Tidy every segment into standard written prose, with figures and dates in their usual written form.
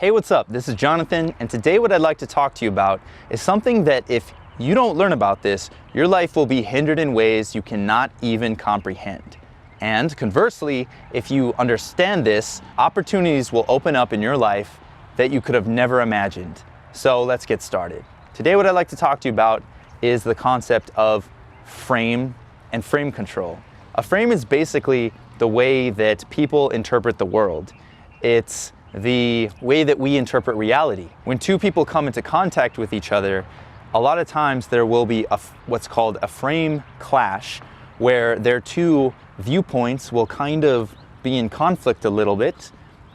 Hey, what's up? This is Jonathan, and today what I'd like to talk to you about is something that if you don't learn about this, your life will be hindered in ways you cannot even comprehend. And conversely, if you understand this, opportunities will open up in your life that you could have never imagined. So let's get started. Today what I'd like to talk to you about is the concept of frame and frame control. A frame is basically the way that people interpret the world. It's the way that we interpret reality. When two people come into contact with each other, a lot of times there will be what's called a frame clash, where their two viewpoints will kind of be in conflict a little bit,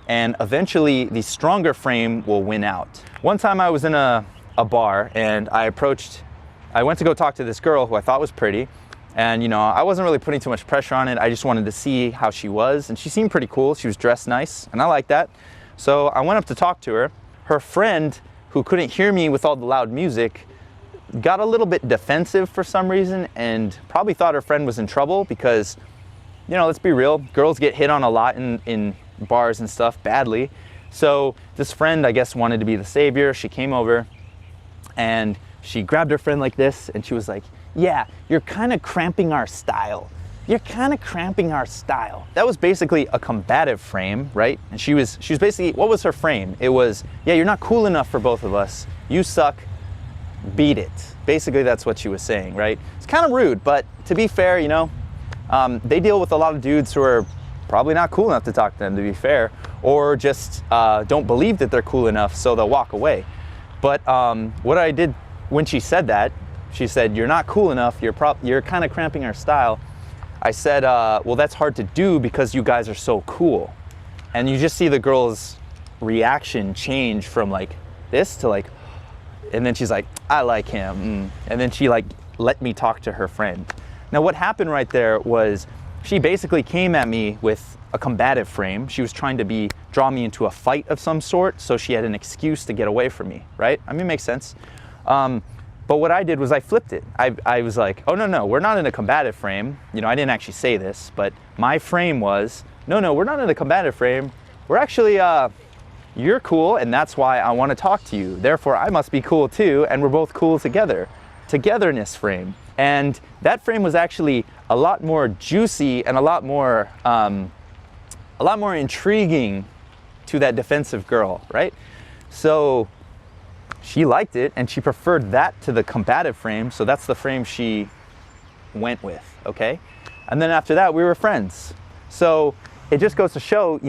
and eventually the stronger frame will win out. One time I was in a bar and I went to go talk to this girl who I thought was pretty, and I wasn't really putting too much pressure on it. I just wanted to see how she was, and she seemed pretty cool. She was dressed nice, and I liked that. So I went up to talk to her. Her friend, who couldn't hear me with all the loud music, got a little bit defensive for some reason and probably thought her friend was in trouble because, let's be real, girls get hit on a lot in bars and stuff badly. So this friend, I guess, wanted to be the savior. She came over and she grabbed her friend like this and she was like, "Yeah, you're kind of cramping our style. You're kind of cramping our style." That was basically a combative frame, right? And she was basically, what was her frame? It was, "Yeah, you're not cool enough for both of us. You suck. Beat it." Basically, that's what she was saying, right? It's kind of rude, but to be fair, they deal with a lot of dudes who are probably not cool enough to talk to them, to be fair, or just don't believe that they're cool enough, so they'll walk away. But what I did when she said that, she said, "You're not cool enough. You're kind of cramping our style." I said, "Well, that's hard to do because you guys are so cool." And you just see the girl's reaction change from like this to like, and then she's like, "I like him." And then she let me talk to her friend. Now what happened right there was she basically came at me with a combative frame. She was trying to draw me into a fight of some sort, so she had an excuse to get away from me, right? I mean, it makes sense. But what I did was I flipped it. I was like, "Oh, no, we're not in a combative frame." I didn't actually say this, but my frame was, no, we're not in a combative frame. We're actually, you're cool, and that's why I want to talk to you. Therefore, I must be cool too, and we're both cool together. Togetherness frame. And that frame was actually a lot more juicy and a lot more intriguing to that defensive girl, right? So she liked it, and she preferred that to the combative frame, so that's the frame she went with, okay? And then after that, we were friends. So it just goes to show,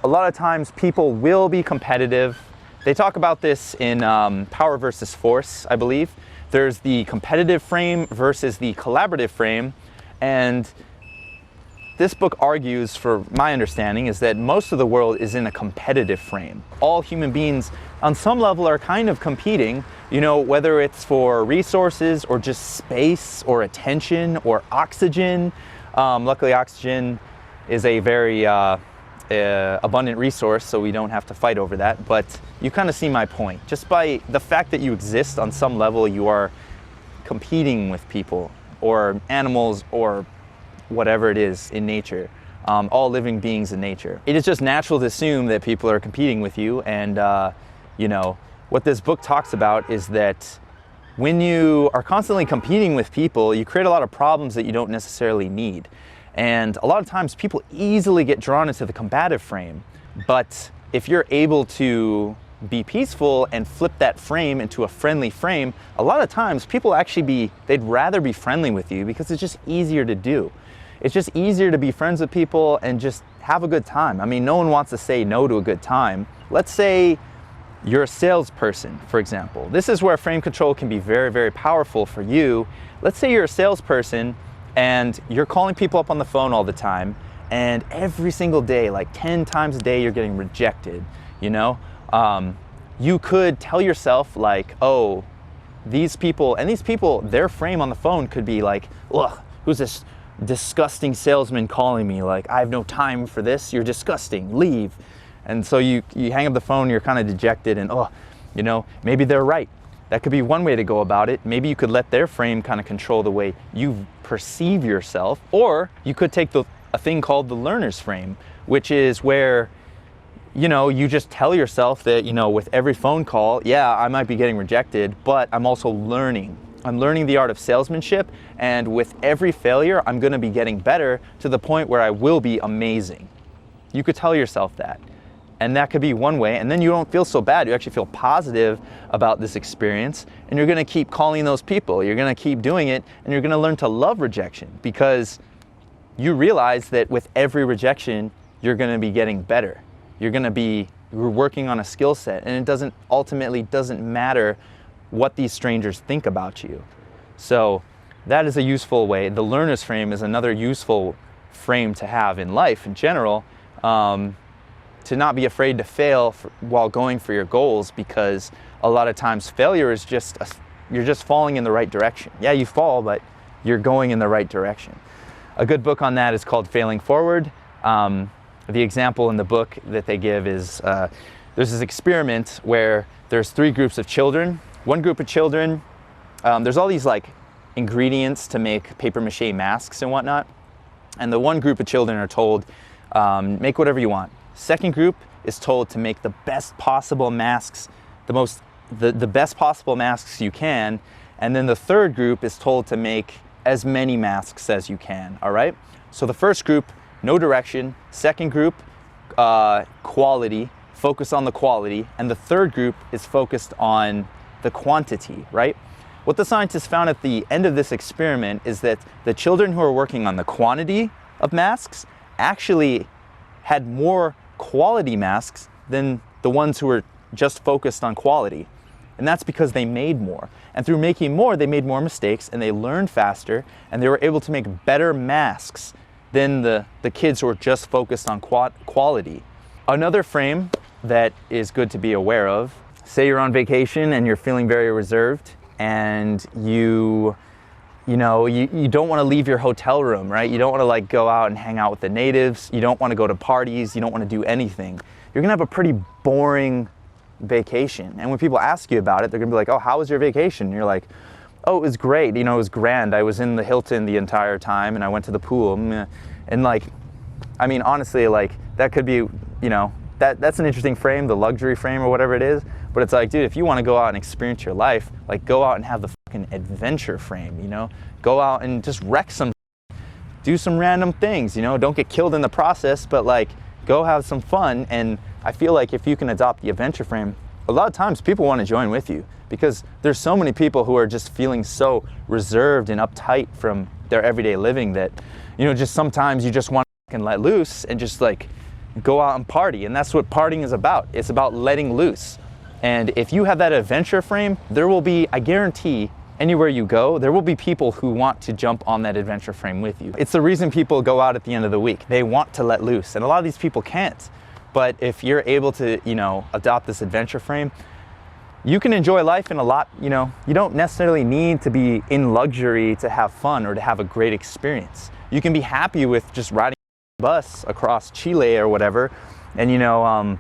a lot of times people will be competitive. They talk about this in Power versus Force, I believe. There's the competitive frame versus the collaborative frame, and this book argues, for my understanding, is that most of the world is in a competitive frame. All human beings on some level are kind of competing, whether it's for resources or just space or attention or oxygen. Luckily, oxygen is a very abundant resource, so we don't have to fight over that. But you kind of see my point. Just by the fact that you exist on some level, you are competing with people or animals or whatever it is in nature, all living beings in nature. It is just natural to assume that people are competing with you, and what this book talks about is that when you are constantly competing with people, you create a lot of problems that you don't necessarily need. And a lot of times people easily get drawn into the combative frame, but if you're able to be peaceful and flip that frame into a friendly frame, a lot of times people they'd rather be friendly with you because it's just easier to do. It's just easier to be friends with people and just have a good time. I mean, no one wants to say no to a good time. Let's say you're a salesperson, for example. This is where frame control can be very, very powerful for you. Let's say you're a salesperson and you're calling people up on the phone all the time, and every single day, like 10 times a day, you're getting rejected, you could tell yourself like, "Oh, these people," their frame on the phone could be like, "Ugh, who's this disgusting salesman calling me? Like, I have no time for this. You're disgusting. Leave." And so you hang up the phone, you're kind of dejected, and maybe they're right. That could be one way to go about it. Maybe you could let their frame kind of control the way you perceive yourself, or you could take a thing called the learner's frame, which is where you just tell yourself that, with every phone call, yeah, I might be getting rejected, but I'm also learning. I'm learning the art of salesmanship, and with every failure, I'm going to be getting better to the point where I will be amazing. You could tell yourself that. And that could be one way, and then you don't feel so bad. You actually feel positive about this experience, and you're going to keep calling those people. You're going to keep doing it, and you're going to learn to love rejection, because you realize that with every rejection, you're going to be getting better. You're working on a skill set, and it ultimately doesn't matter what these strangers think about you. So that is a useful way. The learner's frame is another useful frame to have in life in general, to not be afraid to fail while going for your goals, because a lot of times failure is you're just falling in the right direction. Yeah, you fall, but you're going in the right direction. A good book on that is called Failing Forward. The example in the book that they give is there's this experiment where there's 3 groups of children. One group of children, there's all these like ingredients to make paper mache masks and whatnot. And the one group of children are told, make whatever you want. Second group is told to make the best possible masks, the best possible masks you can. And then the third group is told to make as many masks as you can, all right? So the first group, no direction. Second group, quality, focus on the quality. And the third group is focused on the quantity, right? What the scientists found at the end of this experiment is that the children who are working on the quantity of masks actually had more quality masks than the ones who were just focused on quality. And that's because they made more. And through making more, they made more mistakes, and they learned faster, and they were able to make better masks than the kids who were just focused on quality. Another frame that is good to be aware of, say you're on vacation and you're feeling very reserved, and you don't want to leave your hotel room, right? You don't want to like go out and hang out with the natives. You don't want to go to parties. You don't want to do anything. You're going to have a pretty boring vacation. And when people ask you about it, they're going to be like, oh, how was your vacation? And you're like, oh, it was great. It was grand. I was in the Hilton the entire time, and I went to the pool. And like, I mean, honestly, like that could be, that's an interesting frame, the luxury frame or whatever it is. But it's like, dude, if you want to go out and experience your life, like go out and have the fucking adventure frame, Go out and just wreck do some random things, Don't get killed in the process, but like go have some fun. And I feel like if you can adopt the adventure frame, a lot of times people want to join with you, because there's so many people who are just feeling so reserved and uptight from their everyday living that, just sometimes you just want to let loose and just like go out and party. And that's what partying is about. It's about letting loose. And if you have that adventure frame, there will be, I guarantee, anywhere you go, there will be people who want to jump on that adventure frame with you. It's the reason people go out at the end of the week. They want to let loose. And a lot of these people can't. But if you're able to, adopt this adventure frame, you can enjoy life in a lot, you don't necessarily need to be in luxury to have fun or to have a great experience. You can be happy with just riding a bus across Chile or whatever, and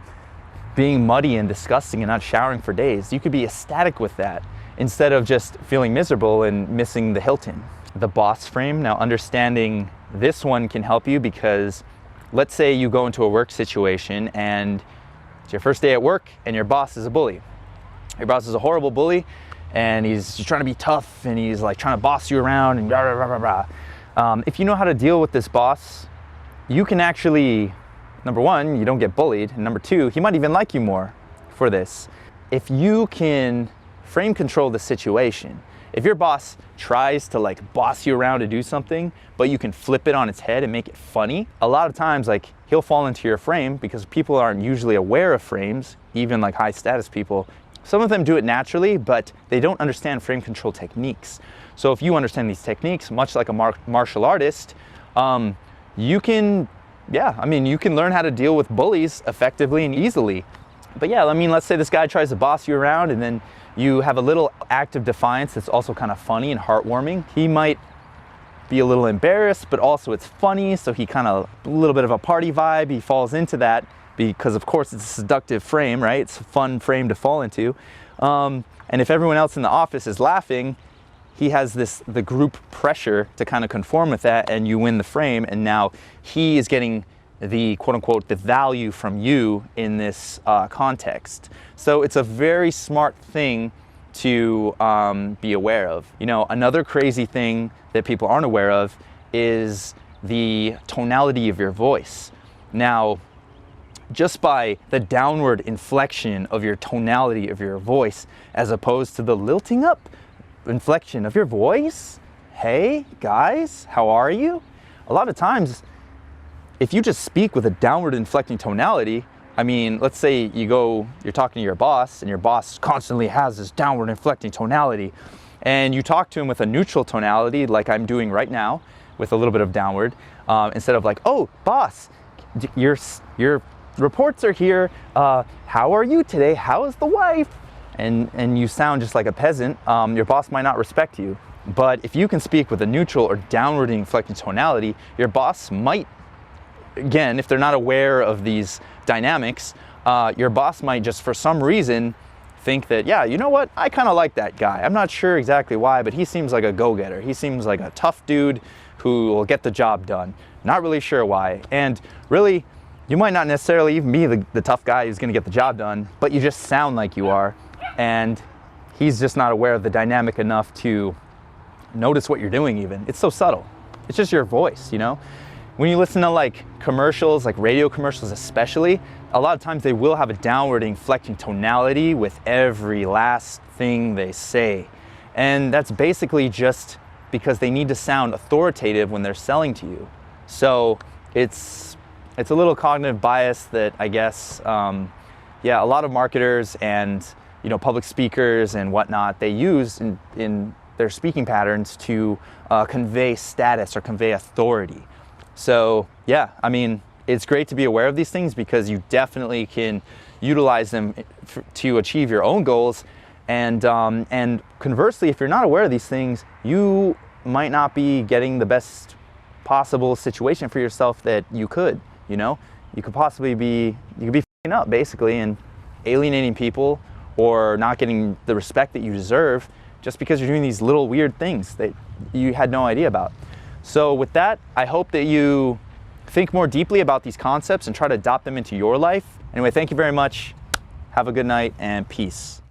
being muddy and disgusting and not showering for days. You could be ecstatic with that instead of just feeling miserable and missing the Hilton. The boss frame, now understanding this one can help you, because let's say you go into a work situation and it's your first day at work and your boss is a bully. Your boss is a horrible bully, and he's trying to be tough, and he's like trying to boss you around and blah, blah, blah, blah, blah. If you know how to deal with this boss, you can actually, number one, you don't get bullied, and number two, he might even like you more for this. If you can frame control the situation, if your boss tries to like boss you around to do something, but you can flip it on its head and make it funny, a lot of times like he'll fall into your frame, because people aren't usually aware of frames, even like high status people. Some of them do it naturally, but they don't understand frame control techniques. So if you understand these techniques, much like a martial artist, you can learn how to deal with bullies effectively and easily. But yeah, let's say this guy tries to boss you around, and then you have a little act of defiance that's also kind of funny and heartwarming. He might be a little embarrassed, but also it's funny, so he kind of, a little bit of a party vibe, he falls into that, because of course it's a seductive frame, right? It's a fun frame to fall into. And if everyone else in the office is laughing, he has the group pressure to kind of conform with that, and you win the frame, and now he is getting the quote unquote the value from you in this context. So it's a very smart thing to be aware of. You know, another crazy thing that people aren't aware of is the tonality of your voice. Now, just by the downward inflection of your tonality of your voice, as opposed to the lilting up inflection of your voice, hey guys, how are you? A lot of times, if you just speak with a downward inflecting tonality, I mean, let's say you're talking to your boss, and your boss constantly has this downward inflecting tonality, and you talk to him with a neutral tonality, like I'm doing right now, with a little bit of downward, instead of like, oh, boss, your reports are here, how are you today, how is the wife? And you sound just like a peasant, your boss might not respect you. But if you can speak with a neutral or downward inflecting tonality, your boss might, again, if they're not aware of these dynamics, your boss might just for some reason think that, yeah, you know what, I kind of like that guy. I'm not sure exactly why, but he seems like a go-getter. He seems like a tough dude who will get the job done. Not really sure why. And really, you might not necessarily even be the tough guy who's going to get the job done, but you just sound like you are. And he's just not aware of the dynamic enough to notice what you're doing even. It's so subtle. It's just your voice, you know? When you listen to like commercials, like radio commercials especially, a lot of times they will have a downward inflecting tonality with every last thing they say. And that's basically just because they need to sound authoritative when they're selling to you. So it's a little cognitive bias that I guess, yeah, a lot of marketers and public speakers and whatnot, they use in their speaking patterns to convey status or convey authority. So yeah, I mean, it's great to be aware of these things because you definitely can utilize them to achieve your own goals. And conversely, if you're not aware of these things, you might not be getting the best possible situation for yourself that you could. You could possibly be f***ing up basically and alienating people or not getting the respect that you deserve just because you're doing these little weird things that you had no idea about. So with that, I hope that you think more deeply about these concepts and try to adopt them into your life. Anyway, thank you very much. Have a good night and peace.